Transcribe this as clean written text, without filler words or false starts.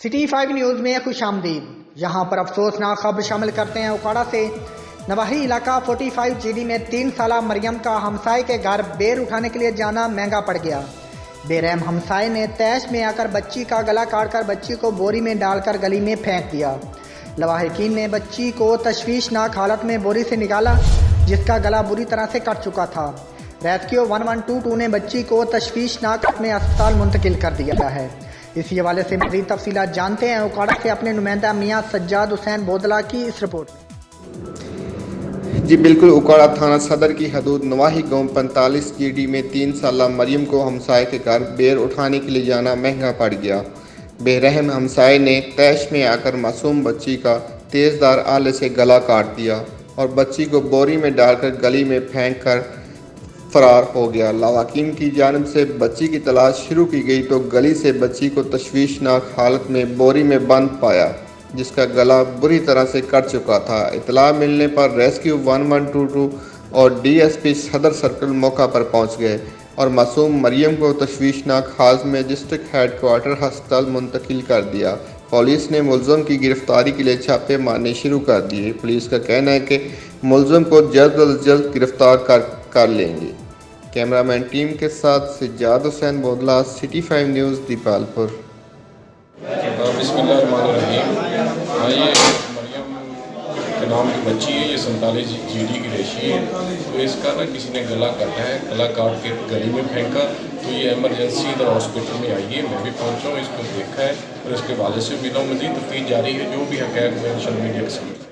City 5 news में खुशामदीद। यहाँ पर अफसोसनाक खबर शामिल करते हैं उकाड़ा से। नवाही इलाका 45 GD में 3 साला मरियम का हमसाए के घर बेर उठाने के लिए जाना महंगा पड़ गया। बेरहम हमसाए ने तैश में आकर बच्ची का गला काटकर बच्ची को बोरी में डालकर गली में फेंक दिया। लवाहिकीन ने बच्ची को तशवीशनाक हालत में बोरी से निकाला, जिसका गला बुरी तरह से कट चुका था। रेस्क्यू 1122 ने बच्ची को तशवीशनाक हालत में अस्पताल मुंतकिल कर दिया है। इसी हवाले से मज़ीद तफसीलात जानते हैं उकाड़ा से अपने नुमाइंदा मियाँ सज्जाद हुसैन बोदला की इस रिपोर्ट में। जी बिल्कुल, उकाड़ा थाना सदर की हदूद नवाही गांव 45 GD में 3 साला मरियम को हमसाए के घर बेर उठाने के लिए जाना महंगा पड़ गया। बेरहम हमसाए ने तैश में आकर मासूम बच्ची का तेज़दार आले से गला काट दिया और बच्ची को बोरी में डालकर गली में फेंक कर फरार हो गया। लवाकिन की जानिब से बच्ची की तलाश शुरू की गई तो गली से बच्ची को तशवीशनाक हालत में बोरी में बंद पाया, जिसका गला बुरी तरह से कट चुका था। इतला मिलने पर रेस्क्यू 1122 और DSP सदर सर्कल मौका पर पहुंच गए और मासूम मरियम को तशवीशनाक हालत में डिस्ट्रिक्ट हेडक्वार्टर अस्पताल मुंतकिल कर दिया। पुलिस ने मुलज़म की गिरफ्तारी के लिए छापे मारने शुरू कर दिए। पुलिस का कहना है कि मुलज़म को जल्द अज जल्द गिरफ्तार कर लेंगे। कैमरामैन टीम के साथ सज्जाद हुसैन बोदला, सिटी 5 न्यूज़ दीपालपुर। बिस्मिल्लाहिर्रहमानिर्रहीम। हाँ, ये मरियम के नाम की बच्ची है, ये 47 GD की रेशी है। तो इसका ना किसी ने गला काटा है, गला काट के गली में फेंका, तो ये एमरजेंसी इधर हॉस्पिटल में आई है। मैं भी पहुँचा हूँ, इसको देखा है और इसके वाले से मिला हूँ। मज़ीद तफ्तीश जारी है, जो भी हक़ाइक़ में सोशल मीडिया के सामने